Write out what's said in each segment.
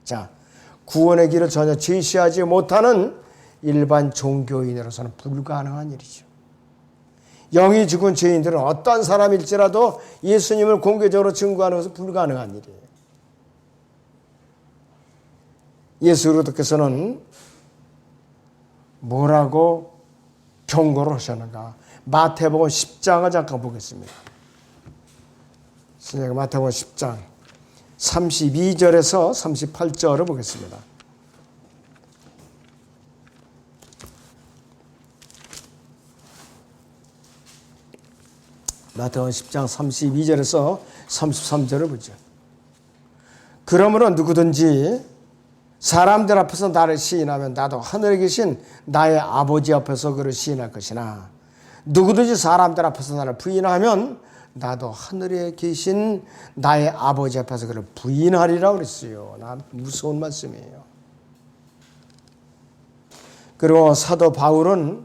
자, 구원의 길을 전혀 제시하지 못하는 일반 종교인으로서는 불가능한 일이죠. 영이 죽은 죄인들은 어떠한 사람일지라도 예수님을 공개적으로 증거하는 것은 불가능한 일이에요. 예수 그리스도께서는 뭐라고 경고를 하셨는가? 마태복음 10장을 잠깐 보겠습니다. 마태복음 10장 32절에서 38절을 보겠습니다. 마태복음 10장 32절에서 33절을 보죠. 그러므로 누구든지 사람들 앞에서 나를 시인하면 나도 하늘에 계신 나의 아버지 앞에서 그를 시인할 것이나 누구든지 사람들 앞에서 나를 부인하면 나도 하늘에 계신 나의 아버지 앞에서 그를 부인하리라 그랬어요. 나 무서운 말씀이에요. 그리고 사도 바울은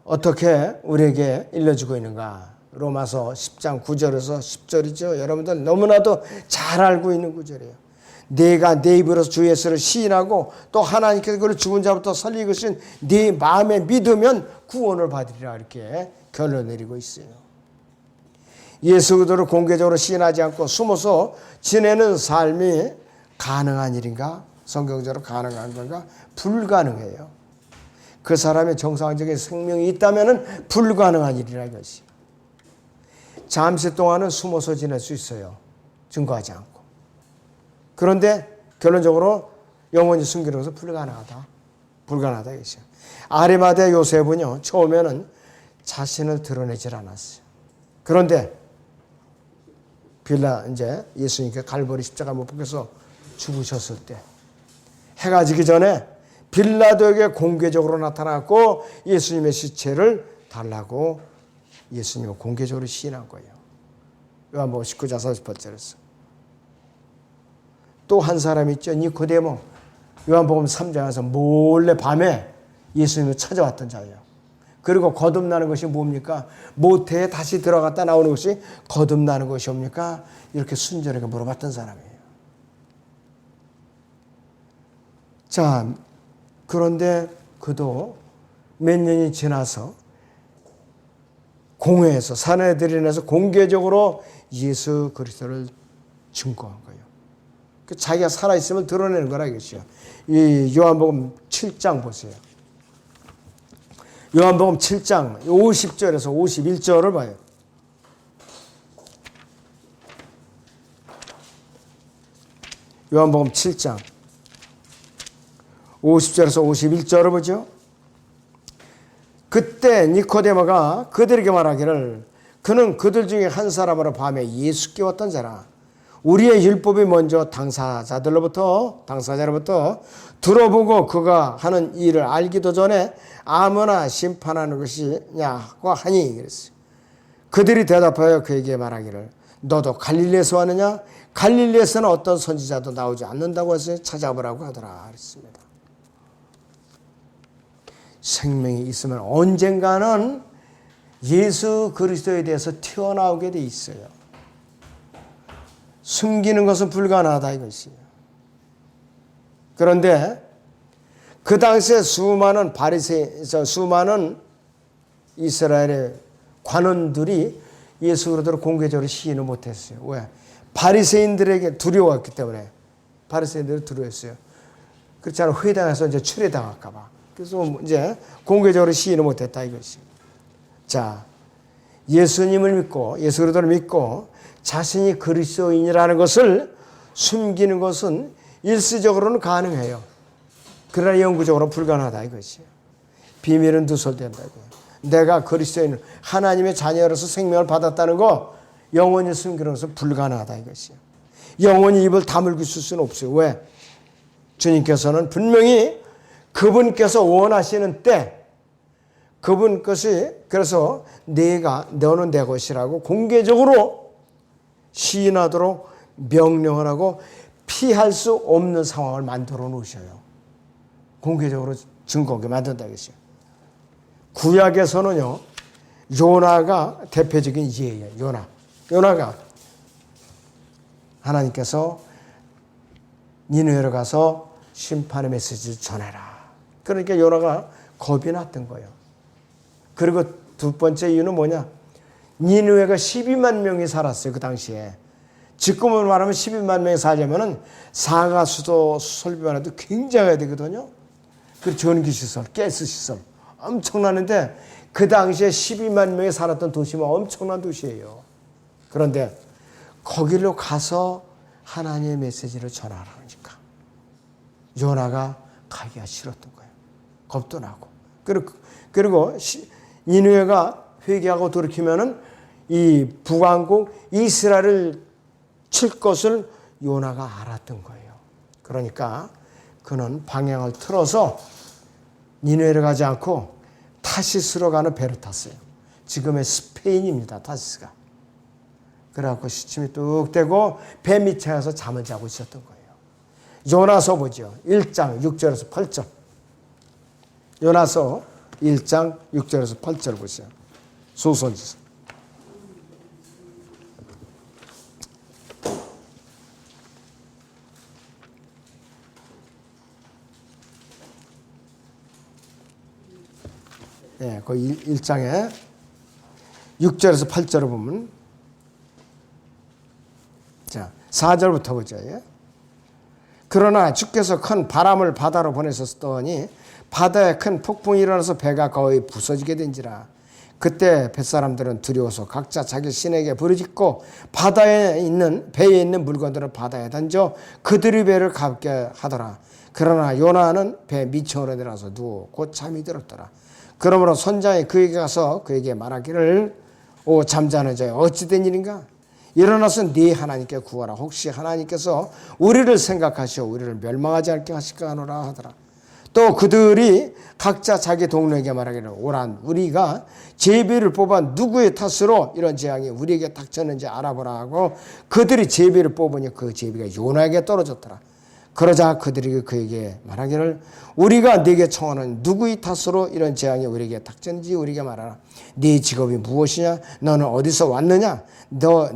어떻게 우리에게 일러주고 있는가? 로마서 10장 9절에서 10절이죠. 여러분들 너무나도 잘 알고 있는 구절이에요. 내가 내 입으로서 주 예수를 시인하고 또 하나님께서 그를 죽은 자부터 살리신 네 마음에 믿으면 구원을 받으리라 이렇게 결론 내리고 있어요. 예수 그리스도를 공개적으로 시인하지 않고 숨어서 지내는 삶이 가능한 일인가? 성경적으로 가능한 건가? 불가능해요. 그 사람의 정상적인 생명이 있다면 불가능한 일이라 이것이. 잠시 동안은 숨어서 지낼 수 있어요. 증거하지 않고. 그런데 결론적으로 영원히 숨기는 것은 불가능하다. 불가능하다 이것이요. 아리마대 요셉은요, 처음에는 자신을 드러내질 않았어요. 그런데 이제 예수님께 갈보리 십자가 못 박혀서 죽으셨을 때 해가 지기 전에 빌라도에게 공개적으로 나타났고 예수님의 시체를 달라고 예수님을 공개적으로 시인한 거예요. 요한복음 19장 38절에서. 또 한 사람 있죠. 니코데모. 요한복음 3장에서 몰래 밤에 예수님을 찾아왔던 자예요. 그리고 거듭나는 것이 뭡니까? 모태에 다시 들어갔다 나오는 것이 거듭나는 것이 뭡니까? 이렇게 순전하게 물어봤던 사람이에요. 자, 그런데 그도 몇 년이 지나서 공회에서 사내들인에서 공개적으로 예수 그리스도를 증거한 거예요. 자기가 살아있음을 드러내는 거라 이것이요. 이 요한복음 7장 보세요. 요한복음 7장 50절에서 51절을 봐요. 요한복음 7장 50절에서 51절을 보죠. 그때 니코데모가 그들에게 말하기를 그는 그들 중에 한 사람으로 밤에 예수께 왔던 자라. 우리의 율법이 먼저 당사자로부터 들어보고 그가 하는 일을 알기도 전에 아무나 심판하는 것이냐고 하니 그랬어요. 그들이 대답하여 그에게 말하기를 너도 갈릴리에서 왔느냐? 갈릴리에서는 어떤 선지자도 나오지 않는다고 해서 찾아보라고 하더라 그랬습니다. 생명이 있으면 언젠가는 예수 그리스도에 대해서 튀어나오게 돼 있어요. 숨기는 것은 불가능하다 이것이에요. 그런데 그 당시에 수많은 이스라엘의 관원들이 예수 그리스도를 공개적으로 시인을 못했어요. 왜? 바리새인들에게 두려웠기 때문에. 바리새인들이 두려웠어요. 그렇잖아요. 회당에서 이제 추례당할까 봐. 그래서 이제 공개적으로 시인을 못했다 이것이. 자, 예수님을 믿고 예수 그리스도를 믿고 자신이 그리스도인이라는 것을 숨기는 것은 일시적으로는 가능해요. 그러나 영구적으로 불가능하다 이것이에요. 비밀은 누설된다고요. 내가 그리스도인 하나님의 자녀로서 생명을 받았다는 거 영원히 숨기는 것은 불가능하다 이것이에요. 영원히 입을 다물고 있을 수는 없어요. 왜? 주님께서는 분명히 그분께서 원하시는 때 그분 것이 그래서 너는 내 것이라고 공개적으로 시인하도록 명령을 하고 피할 수 없는 상황을 만들어 놓으셔요. 공개적으로 증거하게 만든다 이것이요. 구약에서는요, 요나가 대표적인 예예요. 요나가 하나님께서 니느웨로 가서 심판의 메시지를 전해라. 그러니까 요나가 겁이 났던 거예요. 그리고 두 번째 이유는 뭐냐? 니느웨가 12만 명이 살았어요. 그 당시에. 지금으로 말하면 12만 명이 살려면은 사가수도 설비만 해도 굉장해야 되거든요. 그 전기시설, 가스시설 엄청나는데 그 당시에 12만 명이 살았던 도시면 엄청난 도시예요. 그런데 거기로 가서 하나님의 메시지를 전하라 그러니까 요나가 가기가 싫었던 거예요. 겁도 나고. 그리고 니느웨가 회개하고 돌이키면은 이 북왕국 이스라엘을 칠 것을 요나가 알았던 거예요. 그러니까 그는 방향을 틀어서 니느웨로 가지 않고 타시스로 가는 배를 탔어요. 지금의 스페인입니다. 타시스가. 그래갖고 시침이 뚝 떼고 배 밑에 가서 잠을 자고 있었던 거예요. 요나서 보죠. 1장 6절에서 8절. 요나서 1장 6절에서 8절 보세요. 소선지서. 예, 그 1장에 6절에서 8절을 보면 자, 4절부터 보죠. 예? 그러나 주께서 큰 바람을 바다로 보내셨더니 바다에 큰 폭풍이 일어나서 배가 거의 부서지게 된지라. 그때 뱃사람들은 두려워서 각자 자기 신에게 부르짖고 배에 있는 물건들을 바다에 던져 그들의 배를 가볍게 하더라. 그러나 요나는 배 밑으로 내려서 누워 곧 잠이 들었더라. 그러므로 선장이 그에게 가서 그에게 말하기를 오 잠자는 자여 어찌 된 일인가? 일어나서 네 하나님께 구하라. 혹시 하나님께서 우리를 생각하시어 우리를 멸망하지 않게 하실까 하노라 하더라. 또 그들이 각자 자기 동료에게 말하기를 오란 우리가 제비를 뽑아 누구의 탓으로 이런 재앙이 우리에게 닥쳤는지 알아보라 하고 그들이 제비를 뽑으니 그 제비가 요나에게 떨어졌더라. 그러자 그들이 그에게 말하기를 우리가 네게 청하는 누구의 탓으로 이런 재앙이 우리에게 닥쳤는지 우리에게 말하라. 네 직업이 무엇이냐? 너는 어디서 왔느냐?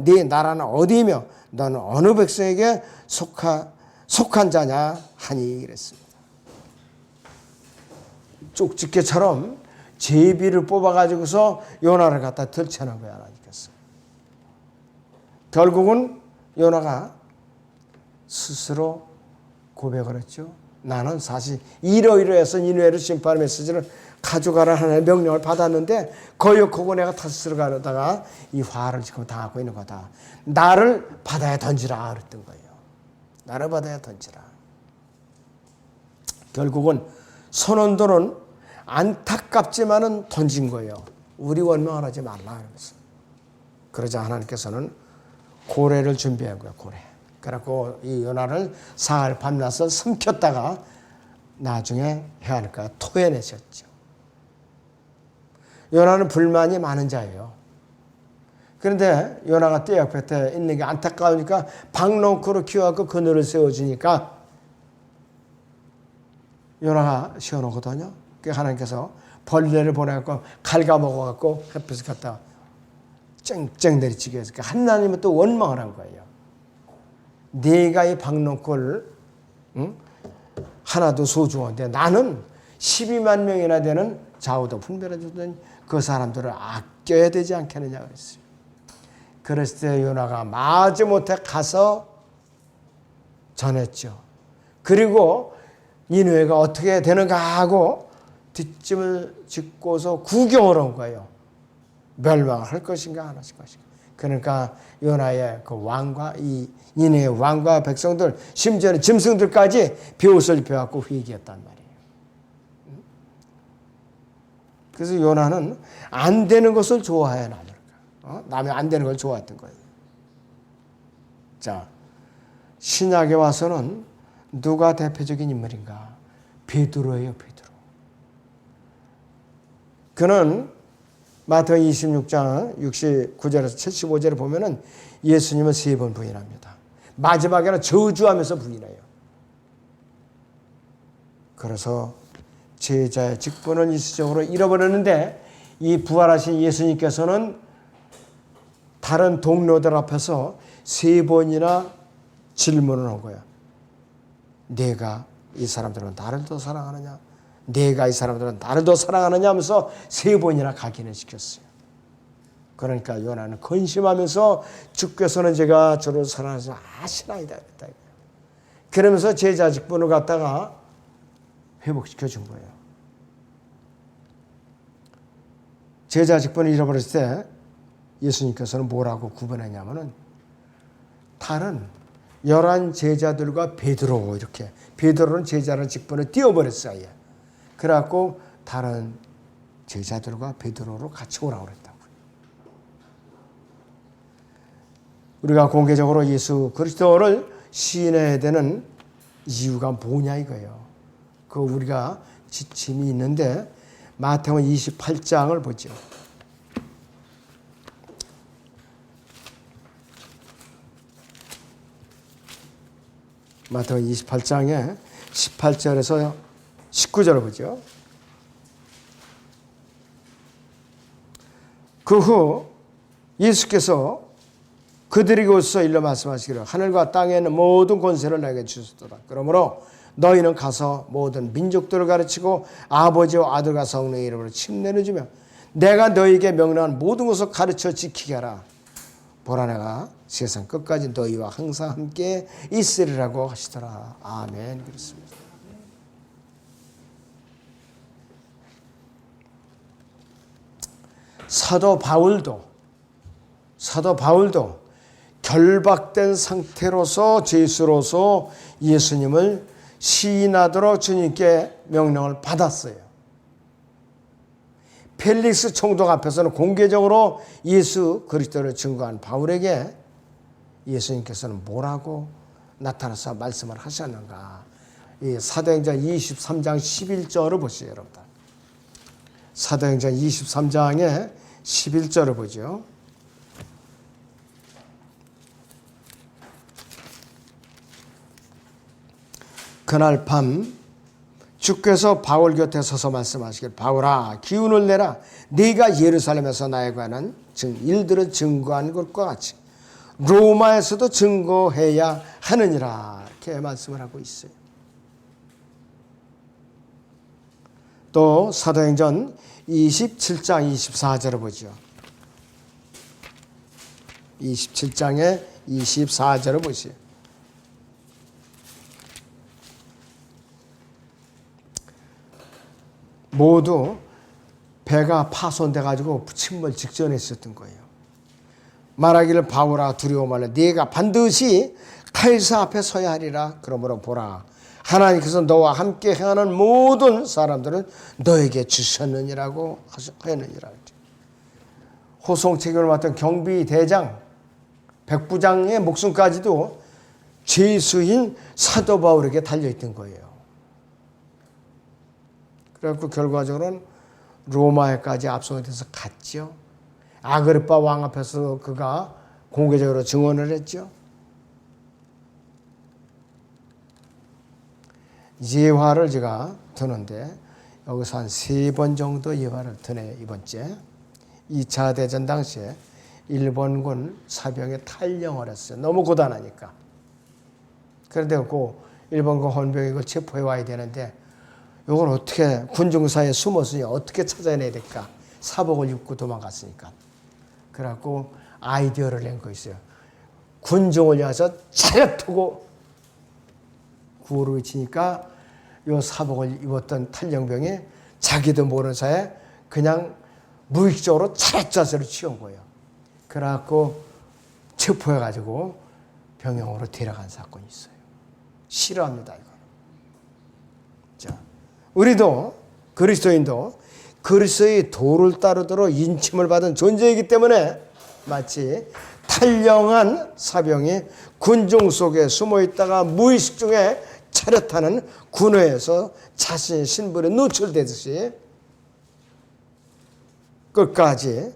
네 나라는 어디이며 너는 어느 백성에게 속한 자냐? 하니 이랬습니다. 쪽집게처럼 제비를 뽑아가지고서 요나를 갖다 들쳐놓은 거야 하나님께서. 결국은 요나가 스스로 고백을 했죠. 나는 사실 이러이러해서 니느웨로 심판의 메시지를 가져가라 하는 명령을 받았는데 거역하고 내가 타시스로 가려다가 이 화를 지금 당하고 있는 거다. 나를 바다에 던지라 그랬던 거예요. 나를 바다에 던지라. 결국은 선원들은 안타깝지만은 던진 거예요. 우리 원망을 하지 말라 그러면서. 그러자 하나님께서는 고래를 준비한 거예요. 고래. 그래갖고 이 요나를 사흘 밤낮을 삼켰다가 나중에 해안가에 토해내셨죠. 요나는 불만이 많은 자예요. 그런데 요나가 떼 옆에 있는 게 안타까우니까 박농크로 키워갖고 그늘을 세워주니까 요나가 시원하거든요. 그래서 하나님께서 벌레를 보내갖고 갉아먹어갖고 햇빛을 갖다 쨍쨍 내리치게 해서 하나님은 또 원망을 한 거예요. 네가 이 박농골 하나도 소중한데 나는 12만 명이나 되는 좌우도 분별해주던 그 사람들을 아껴야 되지 않겠느냐 그랬어요. 그랬을 때 요나가 마지못해 가서 전했죠. 그리고 니느웨가 어떻게 되는가 하고 뒷짐을 짓고서 구경을 한 거예요. 멸망을 할 것인가 안 할 것인가. 그러니까 요나의 그 왕과 이 니느웨 왕과 백성들 심지어는 짐승들까지 베옷을 입혀갖고 회개했단 말이에요. 그래서 요나는 안 되는 것을 좋아해요. 남이 안 되는 걸 좋아했던 거예요. 자, 신약에 와서는 누가 대표적인 인물인가? 베드로예요. 베드로. 그는 마태복음 26장 69절에서 75절을 보면은 예수님을 3번 부인합니다. 마지막에는 저주하면서 부인해요. 그래서 제자의 직분을 일시적으로 잃어버렸는데 이 부활하신 예수님께서는 다른 동료들 앞에서 3번이나 질문을 한 거야. 내가 이 사람들은 나를 더 사랑하느냐, 내가 이 사람들은 나를 더 사랑하느냐 하면서 3번이나 각인을 시켰어요. 그러니까 요나는 근심하면서 주께서는 제가 저를 사랑하지 아시나이다 그랬다. 그러면서 제자 직분을 갖다가 회복시켜 준 거예요. 제자 직분을 잃어버렸을 때 예수님께서는 뭐라고 구분했냐면은 다른 11 제자들과 베드로, 이렇게 베드로는 제자라는 직분을 띄워버렸어요. 그래갖고 다른 제자들과 베드로로 같이 오라고 그랬다고요. 우리가 공개적으로 예수 그리스도를 시인해야 되는 이유가 뭐냐 이거예요. 그 우리가 지침이 있는데 마태복음 28장을 보죠. 마태복음 28장에 18절에서 19절을 보죠. 그 후 예수께서 그들에게 오셔서 일러 말씀하시기를 하늘과 땅에 있는 모든 권세를 내게 주셨도다. 그러므로 너희는 가서 모든 민족들을 가르치고 아버지와 아들과 성령의 이름으로 침례를 주며 내가 너희에게 명령한 모든 것을 가르쳐 지키게 하라. 보라 내가 세상 끝까지 너희와 항상 함께 있으리라고 하시더라. 아멘. 그렇습니다. 사도 바울도 결박된 상태로서 죄수로서 예수님을 시인하도록 주님께 명령을 받았어요. 펠릭스 총독 앞에서는 공개적으로 예수 그리스도를 증거한 바울에게 예수님께서는 뭐라고 나타나서 말씀을 하셨는가. 이 사도행전 23장 11절을 보시죠, 여러분들. 사도행전 23장의 11절을 보죠. 그날 밤 주께서 바울 곁에 서서 말씀하시길 바울아 기운을 내라. 네가 예루살렘에서 나에 관한 일들을 증거한 것과 같이 로마에서도 증거해야 하느니라. 이렇게 말씀을 하고 있어요. 또 사도행전 27장 24절을 보죠. 27장의 24절을 보시죠. 모두 배가 파손돼 가지고 침몰 직전에 있었던 거예요. 말하기를 바울아 두려워 말라. 네가 반드시 카이사 앞에 서야 하리라. 그러므로 보라 하나님께서 너와 함께 행하는 모든 사람들은 너에게 주셨느니라고 하였느니라. 호송 책임을 맡은 경비 대장 백부장의 목숨까지도 죄수인 사도 바울에게 달려있던 거예요. 그래서 결과적으로는 로마에까지 압송돼서 갔죠. 아그리파 왕 앞에서 그가 공개적으로 증언을 했죠. 예화를 제가 드는데 여기서 한 3번 정도 예화를 드네. 이번째 2차 대전 당시에 일본군 사병에 탈영을 했어요. 너무 고단하니까. 그런데 그 일본군 헌병이 이걸 체포해 와야 되는데 이걸 어떻게 군중사에 숨었으니 어떻게 찾아내야 될까? 사복을 입고 도망갔으니까. 그래갖고 아이디어를 낸 거 있어요. 군중을 위해서 차렷하고 구호를 외치니까 이 사복을 입었던 탈영병이 자기도 모르는 사이에 그냥 무의식적으로 차렷 자세를 취한 거예요. 그래갖고 체포해가지고 병영으로 데려간 사건이 있어요. 싫어합니다, 이거. 자, 우리도 그리스도인도 그리스도의 도를 따르도록 인침을 받은 존재이기 때문에 마치 탈영한 사병이 군중 속에 숨어 있다가 무의식 중에 차렷하는 군회에서 자신의 신분에 노출되듯이 끝까지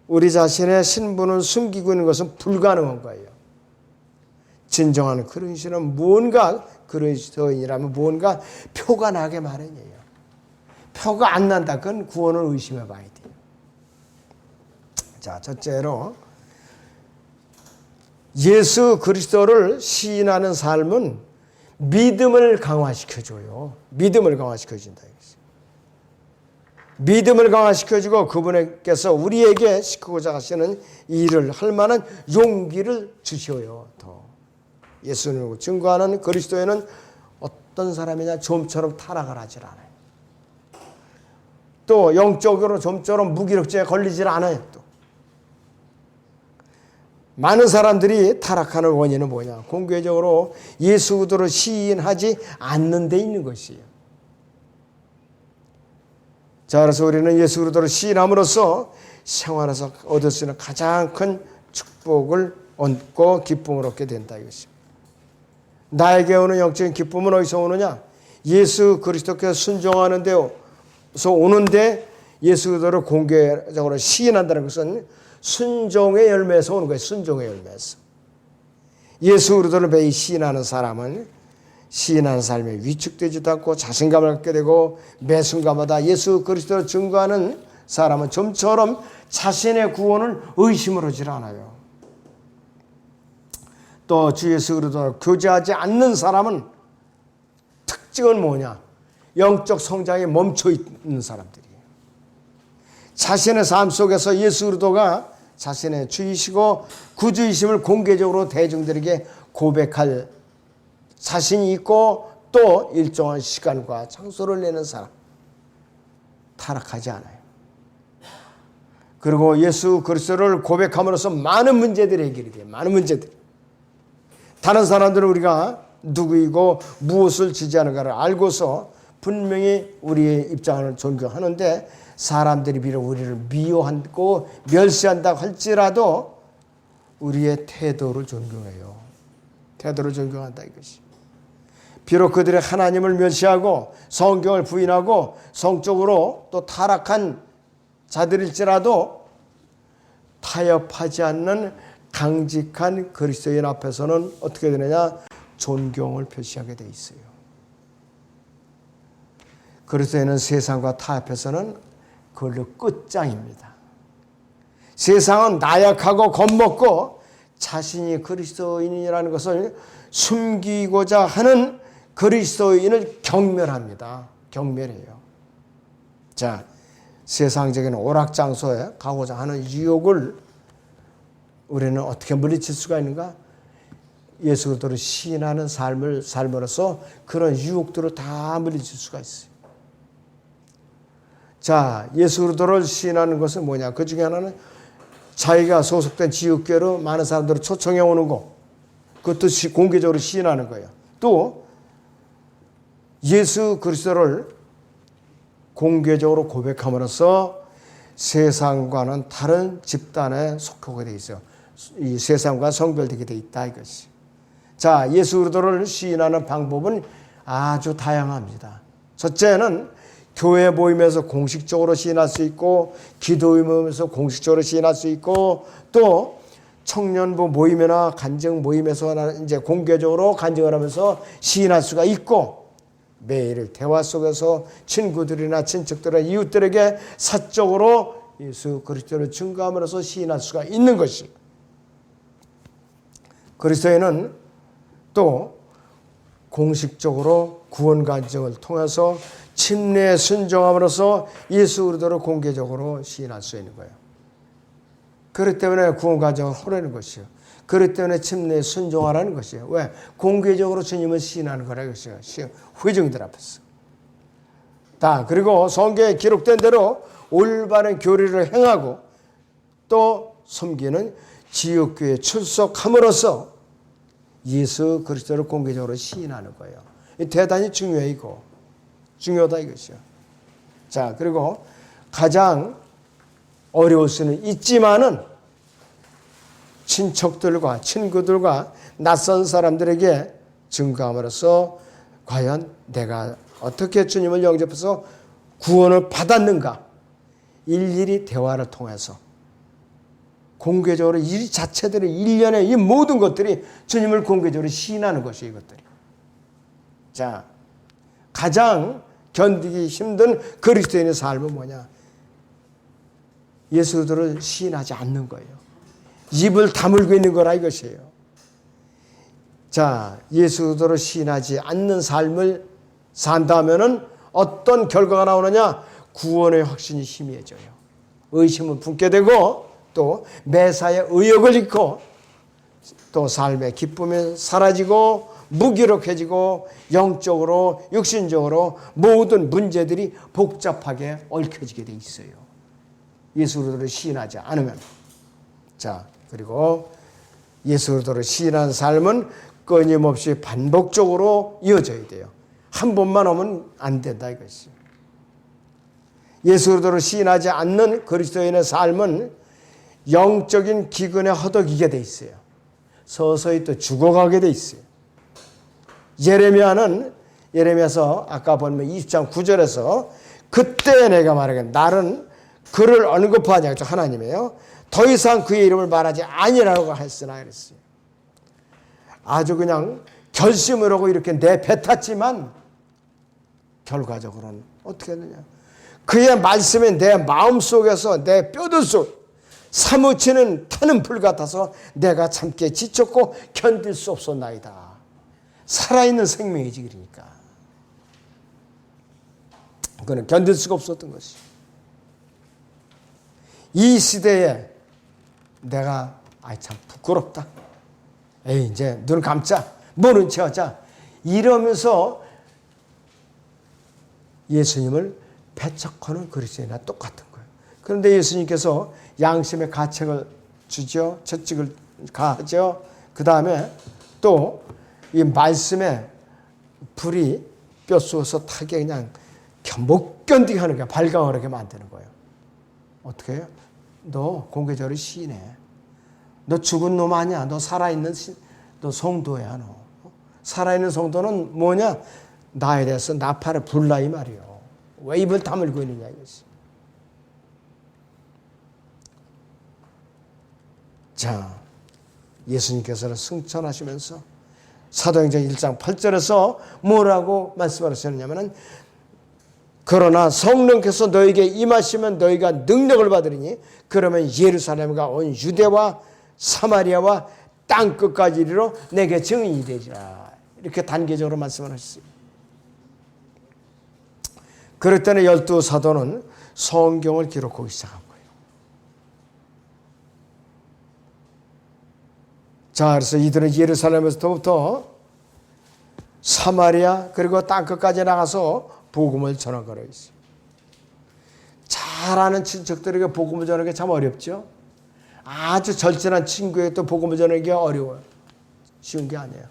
우리 자신의 신분을 숨기고 있는 것은 불가능한 거예요. 진정한 그리스도인은 무언가 그리스도인이라면 무언가 표가 나게 마련이에요. 표가 안 난다. 그건 구원을 의심해 봐야 돼요. 자, 첫째로 예수 그리스도를 시인하는 삶은 믿음을 강화시켜줘요. 믿음을 강화시켜준다. 믿음을 강화시켜주고 그분께서 우리에게 시키고자 하시는 일을 할 만한 용기를 주셔요. 더 예수님을 증거하는 그리스도인은 어떤 사람이냐? 좀처럼 타락을 하질 않아요. 또 영적으로 좀처럼 무기력증에 걸리질 않아요. 또 많은 사람들이 타락하는 원인은 뭐냐? 공개적으로 예수 그리스도를 시인하지 않는 데 있는 것이에요. 자, 그래서 우리는 예수 그리스도를 시인함으로써 생활에서 얻을 수 있는 가장 큰 축복을 얻고 기쁨을 얻게 된다 이것입니다. 나에게 오는 영적인 기쁨은 어디서 오느냐? 예수 그리스도께 순종하는 데서 오는데 예수 그리스도를 공개적으로 시인한다는 것은 순종의 열매에서 오는 거예요. 순종의 열매에서. 예수 그리스도를 매일 시인하는 사람은 시인하는 삶에 위축되지도 않고 자신감을 갖게 되고 매 순간마다 예수 그리스도를 증거하는 사람은 좀처럼 자신의 구원을 의심을 하지 않아요. 또 주 예수 그리스도를 교제하지 않는 사람은 특징은 뭐냐? 영적 성장에 멈춰 있는 사람들이에요. 자신의 삶 속에서 예수 그리스도가 자신의 주이시고 구주이심을 공개적으로 대중들에게 고백할 자신이 있고 또 일정한 시간과 장소를 내는 사람, 타락하지 않아요. 그리고 예수 그리스도를 고백함으로써 많은 문제들이 해결이 돼요. 많은 문제들. 다른 사람들은 우리가 누구이고 무엇을 지지하는가를 알고서 분명히 우리의 입장을 존경하는데 사람들이 비록 우리를 미워하고 멸시한다고 할지라도 우리의 태도를 존경해요. 태도를 존경한다 이것이. 비록 그들의 하나님을 멸시하고 성경을 부인하고 성적으로 또 타락한 자들일지라도 타협하지 않는 강직한 그리스도인 앞에서는 어떻게 되느냐? 존경을 표시하게 돼 있어요. 그리스도인은 세상과 타협해서는 그걸로 끝장입니다. 세상은 나약하고 겁먹고 자신이 그리스도인이라는 것을 숨기고자 하는 그리스도인을 경멸합니다. 경멸해요. 자, 세상적인 오락장소에 가고자 하는 유혹을 우리는 어떻게 물리칠 수가 있는가? 예수 그리스도를 시인하는 삶을 삶으로써 그런 유혹들을 다 물리칠 수가 있어요. 자, 예수 그리스도를 시인하는 것은 뭐냐? 그 중에 하나는 자기가 소속된 지역교회로 많은 사람들을 초청해 오는 거. 그것도 공개적으로 시인하는 거예요. 또 예수 그리스도를 공개적으로 고백함으로써 세상과는 다른 집단에 속하게 돼 있어요. 이 세상과 성별되게 돼 있다 이것이. 자, 예수 그리스도를 시인하는 방법은 아주 다양합니다. 첫째는 교회 모임에서 공식적으로 시인할 수 있고 기도 모임에서 공식적으로 시인할 수 있고 또 청년부 모임이나 간증 모임에서 이제 공개적으로 간증을 하면서 시인할 수가 있고 매일 대화 속에서 친구들이나 친척들이나 이웃들에게 사적으로 예수 그리스도를 증거함으로써 시인할 수가 있는 것이. 그리스도인은 또 공식적으로 구원 간증을 통해서 침례에 순종함으로써 예수 그리스도를 공개적으로 시인할 수 있는 거예요. 그렇기 때문에 구원 간증을 하라는 것이요. 그렇기 때문에 침례에 순종하라는 것이에요. 왜? 공개적으로 주님을 시인하는 거라는 것이에요. 회중들 앞에서. 그리고 성경에 기록된 대로 올바른 교리를 행하고 또 섬기는 지역교회에 출석함으로써 예수 그리스도를 공개적으로 시인하는 거예요. 대단히 중요하다 이것이요. 자, 그리고 가장 어려울 수는 있지만은 친척들과 친구들과 낯선 사람들에게 증거함으로써 과연 내가 어떻게 주님을 영접해서 구원을 받았는가 일일이 대화를 통해서 공개적으로 이 자체들의 일련의 이 모든 것들이 주님을 공개적으로 시인하는 것이에요. 이것들이. 자, 가장 견디기 힘든 그리스도인의 삶은 뭐냐? 예수 그리스도를 시인하지 않는 거예요. 입을 다물고 있는 거라 이것이에요. 자, 예수 그리스도를 시인하지 않는 삶을 산다면은 어떤 결과가 나오느냐? 구원의 확신이 희미해져요. 의심은 품게 되고 또 매사에 의욕을 잃고 또 삶의 기쁨이 사라지고 무기력해지고 영적으로 육신적으로 모든 문제들이 복잡하게 얽혀지게 돼 있어요. 예수 그리스도를 시인하지 않으면. 자, 그리고 예수 그리스도를 시인한 삶은 끊임없이 반복적으로 이어져야 돼요. 한 번만 오면 안 된다 이것이. 예수 그리스도를 시인하지 않는 그리스도인의 삶은 영적인 기근에 허덕이게 돼 있어요. 서서히 또 죽어가게 돼 있어요. 예레미야서 아까 보면 20장 9절에서 그때 내가 말하게 나는 그를 언급하지 않죠. 하나님이에요. 더 이상 그의 이름을 말하지 아니라고 했으나 그랬어요. 아주 그냥 결심을 하고 이렇게 내뱉었지만 결과적으로는 어떻게 했느냐. 그의 말씀이 내 마음속에서 내 뼈들 속 사무치는 타는 불 같아서 내가 참게 지쳤고 견딜 수 없었나이다. 살아있는 생명이지 그러니까. 그는 견딜 수가 없었던 것이. 이 시대에 내가 참 부끄럽다. 에이 이제 눈 감자. 모른 체 하자. 이러면서 예수님을 배척하는 그리스도인과 똑같은 거예요. 그런데 예수님께서 양심의 가책을 주죠. 채찍을 가하죠. 그 다음에 또 이 말씀에 불이 뼛속에서 타게 그냥 못 견디게 하는 거야. 발광하게 만드는 거예요. 어떻게 해요? 너 공개적으로 시인해. 너 죽은 놈 아니야. 너 살아있는 너 성도야. 너. 살아있는 성도는 뭐냐? 나에 대해서 나팔을 불라 이 말이요. 왜 입을 다물고 있느냐 이것이. 자, 예수님께서는 승천하시면서 사도행전 1장 8절에서 뭐라고 말씀하셨느냐면 그러나 성령께서 너에게 임하시면 너희가 능력을 받으리니 그러면 예루살렘과 온 유대와 사마리아와 땅 끝까지 이르러 내게 증인이 되리라. 이렇게 단계적으로 말씀을 하셨어요. 그럴 때는 12 사도는 성경을 기록하기 시작한 거예요. 자, 그래서 이들은 예루살렘에서부터 사마리아 그리고 땅끝까지 나가서 복음을 전하거라 했어요. 잘 아는 친척들에게 복음을 전하기 참 어렵죠. 아주 절친한 친구에게 또 복음을 전하기 어려워요. 쉬운 게 아니에요.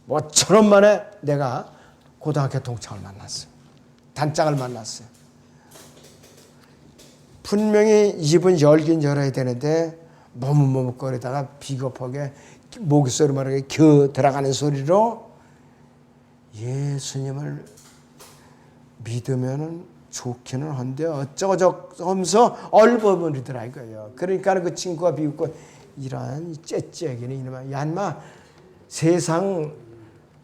뭐 천원 만에 내가 고등학교 동창을 만났어요. 단짝을 만났어요. 분명히 입은 열긴 열어야 되는데 머뭇머뭇거리다가 비겁하게 목소리 말하게 겨 들어가는 소리로 예수님을 믿으면 좋기는 한데 어쩌고저쩌고 하면서 얼버무리더라 이거예요. 그러니까 그 친구가 비웃고 이런 째째기는 이놈아. 야 인마 세상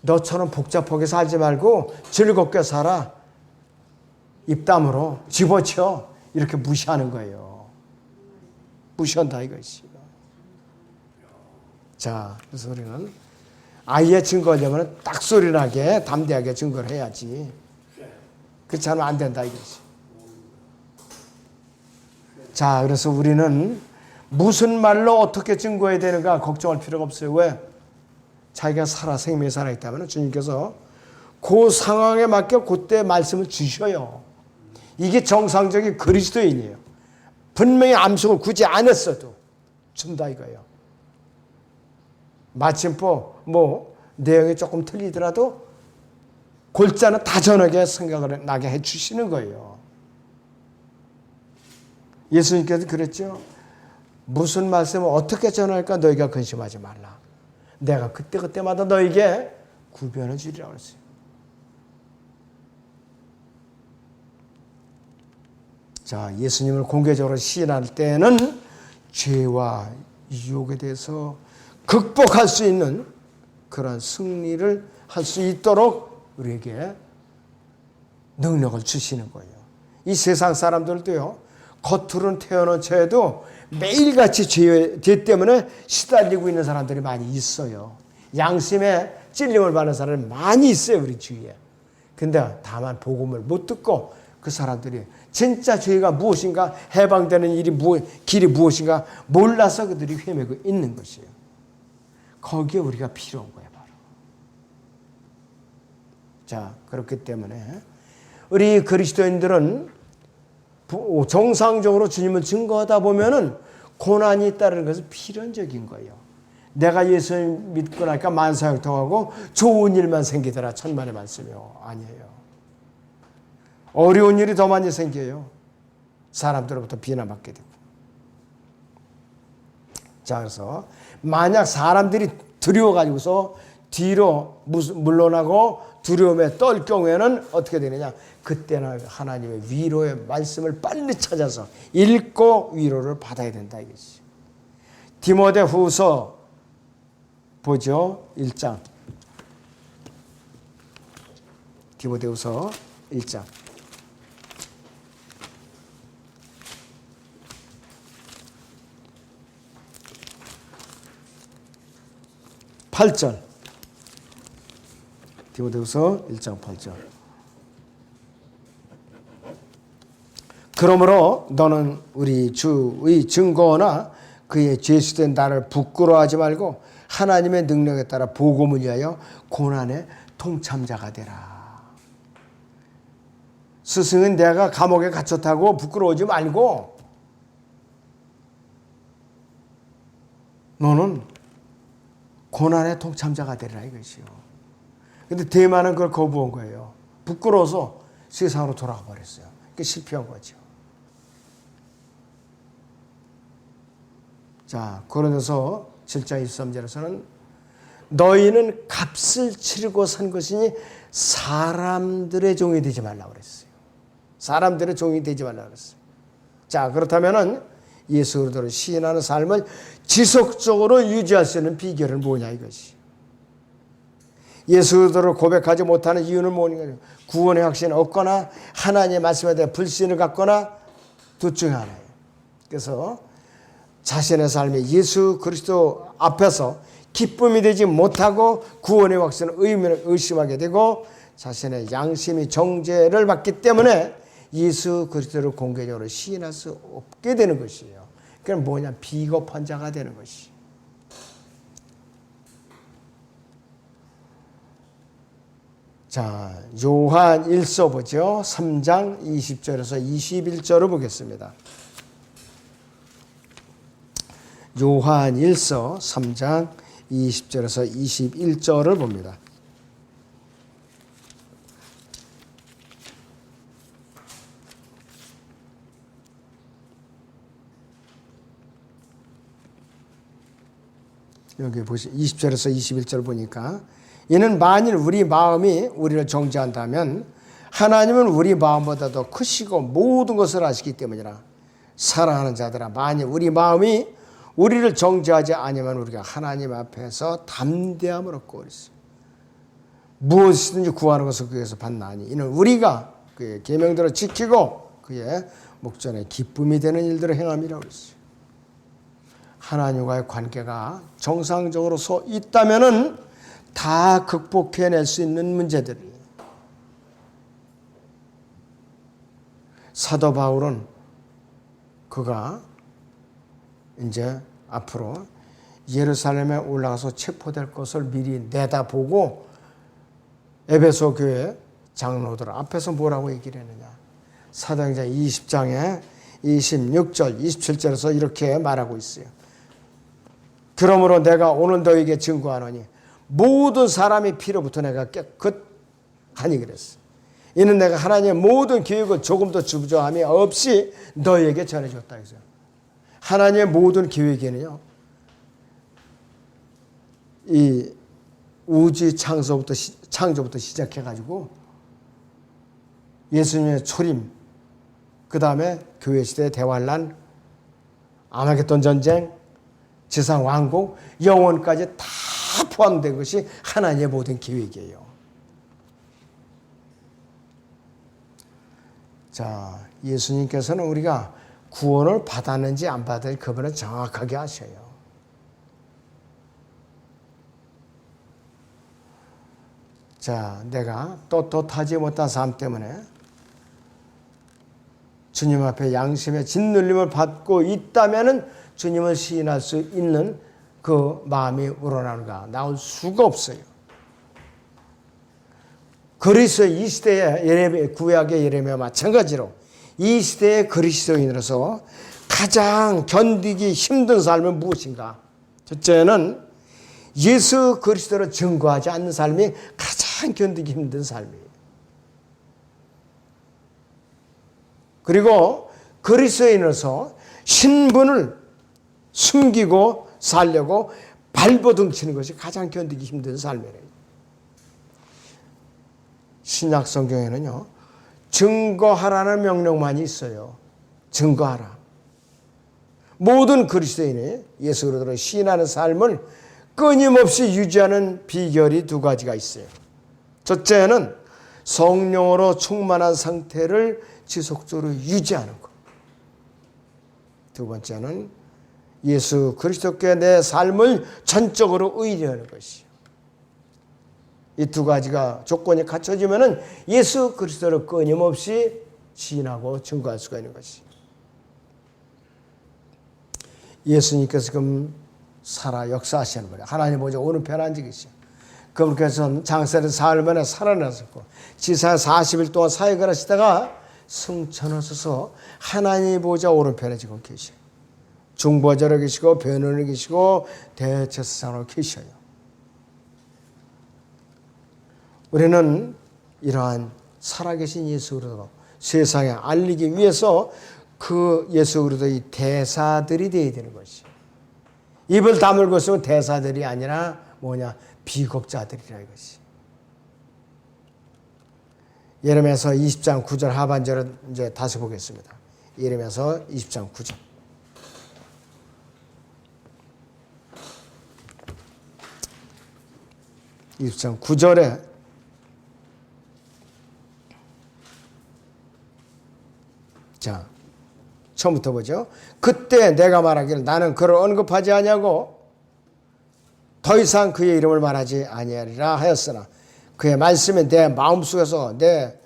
너처럼 복잡하게 살지 말고 즐겁게 살아. 입담으로 집어쳐. 이렇게 무시하는 거예요. 무시한다 이것이. 자, 그래서 우리는 아이의 증거하려면 딱 소리 나게 담대하게 증거를 해야지. 그렇지 않으면 안 된다 이것이. 자, 그래서 우리는 무슨 말로 어떻게 증거해야 되는가 걱정할 필요가 없어요. 왜? 자기가 생명이 살아있다면 주님께서 그 상황에 맞게 그때 말씀을 주셔요. 이게 정상적인 그리스도인이에요. 분명히 암송을 굳이 안 했어도 준다 이거예요. 마침표 내용이 조금 틀리더라도 골자는 다전하게 생각을 나게 해주시는 거예요. 예수님께서 그랬죠. 무슨 말씀을 어떻게 전할까 너희가 근심하지 말라. 내가 그때마다 너에게 구별해 주리라고 했어요. 자, 예수님을 공개적으로 시인할 때는 죄와 유혹에 대해서 극복할 수 있는 그런 승리를 할 수 있도록 우리에게 능력을 주시는 거예요. 이 세상 사람들도요, 겉으로는 태어난 죄도 매일같이 죄 때문에 시달리고 있는 사람들이 많이 있어요. 양심에 찔림을 받는 사람이 많이 있어요, 우리 주위에. 근데 다만 복음을 못 듣고 그 사람들이 진짜 죄가 무엇인가, 해방되는 길이 무엇인가 몰라서 그들이 헤매고 있는 것이에요. 거기에 우리가 필요한 거예요, 바로. 자, 그렇기 때문에 우리 그리스도인들은 정상적으로 주님을 증거하다 보면은 고난이 잇따르는 것은 필연적인 거예요. 내가 예수를 믿고 나니까 만사형통하고 좋은 일만 생기더라, 천만의 말씀이요. 아니에요. 어려운 일이 더 많이 생겨요. 사람들로부터 비난받게 되고. 자, 그래서 만약 사람들이 두려워가지고서 뒤로 물러나고 두려움에 떨 경우에는 어떻게 되느냐? 그때는 하나님의 위로의 말씀을 빨리 찾아서 읽고 위로를 받아야 된다, 이것이. 디모데후서 보죠. 1장. 디모데후서 1장. 8절. 디모데후서 1장 8절. 그러므로 너는 우리 주의 증거나 그의 제수된 나를 부끄러워하지 말고 하나님의 능력에 따라 복음을 위하여 고난의 동참자가 되라. 스승은 내가 감옥에 갇혔다고 부끄러워하지 말고 너는 고난의 동참자가 되라, 이것이요. 근데 대만은 그걸 거부한 거예요. 부끄러워서 세상으로 돌아가 버렸어요. 그게 실패한 거죠. 자, 고린도서 7장 23절에서는 너희는 값을 치르고 산 것이니 사람들의 종이 되지 말라고 그랬어요. 사람들의 종이 되지 말라고 그랬어요. 자, 그렇다면은 예수 그리스도를 시인하는 삶을 지속적으로 유지할 수 있는 비결은 뭐냐, 이것이. 예수 그리스도를 고백하지 못하는 이유는 뭐냐? 구원의 확신이 없거나 하나님의 말씀에 대해 불신을 갖거나 둘 중에 하나예요. 그래서 자신의 삶이 예수 그리스도 앞에서 기쁨이 되지 못하고 구원의 확신을 의심하게 되고 자신의 양심이 정죄를 받기 때문에 예수 그리스도를 공개적으로 시인할 수 없게 되는 것이에요. 그럼 뭐냐? 비겁한 자가 되는 것이. 자, 요한 1서 보죠. 3장 20절에서 21절을 보겠습니다. 요한 1서 3장 20절에서 21절을 봅니다. 여기 보시 20절에서 21절 보니까 이는 만일 우리 마음이 우리를 정죄한다면 하나님은 우리 마음보다 더 크시고 모든 것을 아시기 때문이라. 사랑하는 자들아, 만일 우리 마음이 우리를 정죄하지 아니면 우리가 하나님 앞에서 담대함을 얻고 그랬어요. 무엇이든지 구하는 것을 그에서 받나니 이는 우리가 그의 계명들을 지키고 그의 목전에 기쁨이 되는 일들을 행함이라고 그랬어요. 하나님과의 관계가 정상적으로 서 있다면은 다 극복해낼 수 있는 문제들이에요. 사도 바울은 그가 이제 앞으로 예루살렘에 올라가서 체포될 것을 미리 내다보고 에베소 교회 장로들 앞에서 뭐라고 얘기를 했느냐. 사도행전 20장에 26절, 27절에서 이렇게 말하고 있어요. 그러므로 내가 오늘 너에게 증거하노니 모든 사람이 피로부터 내가 깨끗하니 그랬어. 이는 내가 하나님의 모든 계획을 조금도 주저함이 없이 너에게 전해줬다 했어요. 하나님의 모든 계획에는요, 이 우주 창조부터 시작해가지고 예수님의 초림, 그 다음에 교회 시대 대환란, 아마겟돈 전쟁, 지상 왕국, 영원까지 다 포함된 것이 하나님의 모든 계획이에요. 자, 예수님께서는 우리가 구원을 받았는지 안 받았는지 그분은 정확하게 아셔요. 자, 내가 떳떳하지 못한 삶 때문에 주님 앞에 양심의 짓눌림을 받고 있다면은 주님을 시인할 수 있는 그 마음이 우러나는가? 나올 수가 없어요. 그리스도 이 시대의 구약의 예레미야와 마찬가지로 이 시대의 그리스도인으로서 가장 견디기 힘든 삶은 무엇인가? 첫째는 예수 그리스도를 증거하지 않는 삶이 가장 견디기 힘든 삶이에요. 그리고 그리스도인으로서 신분을 숨기고 살려고 발버둥치는 것이 가장 견디기 힘든 삶이래요. 신약 성경에는요, 증거하라는 명령만이 있어요. 증거하라. 모든 그리스도인이 예수 그리스도를 시인하는 삶을 끊임없이 유지하는 비결이 두 가지가 있어요. 첫째는 성령으로 충만한 상태를 지속적으로 유지하는 것. 두 번째는 예수 그리스도께 내 삶을 전적으로 의뢰하는 것이요. 이 두 가지가 조건이 갖춰지면은 예수 그리스도를 끊임없이 시인하고 증거할 수가 있는 것이. 예수님께서 지금 살아 역사하시는 거예요. 하나님 보좌 오른편에 앉아 계시죠. 그분께서는 장세를 사흘 만에 살아나셨고 지상 40일 동안 사역을 하시다가 승천하셔서 하나님 보좌 오른편에 지금 계셔요. 중보자로 계시고 변호인으로 계시고 대제사장으로 계셔요. 우리는 이러한 살아계신 예수 그리스도 세상에 알리기 위해서 그 예수 그리스도의 대사들이 되어야 되는 것이에요. 입을 다물고 있으면 대사들이 아니라 뭐냐? 비겁자들이라 이것이. 예레미야서 20장 9절 하반절을 이제 다시 보겠습니다. 예레미야서 20장 9절. (20장 9절에) 자, 처음부터 보죠. 그때 내가 말하기를 나는 그를 언급하지 아니하고 더 이상 그의 이름을 말하지 아니하리라 하였으나 그의 말씀이 내 마음속에서 내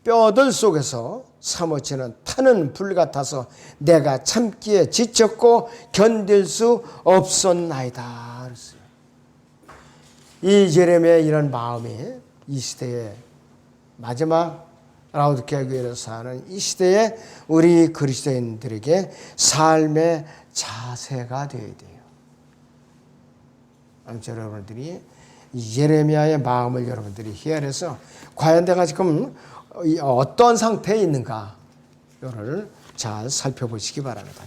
뼈들 속에서 사무치는 타는 불 같아서 내가 참기에 지쳤고 견딜 수 없었나이다. 그랬어요. 이 예레미야의 이런 마음이 이 시대의 마지막 라우디게아 교회에서 사는 이 시대에 우리 그리스도인들에게 삶의 자세가 되어야 돼요. 아무튼 여러분들이 예레미야의 마음을 여러분들이 헤아려서 과연 내가 지금 어떤 상태에 있는가 이거를 잘 살펴보시기 바랍니다.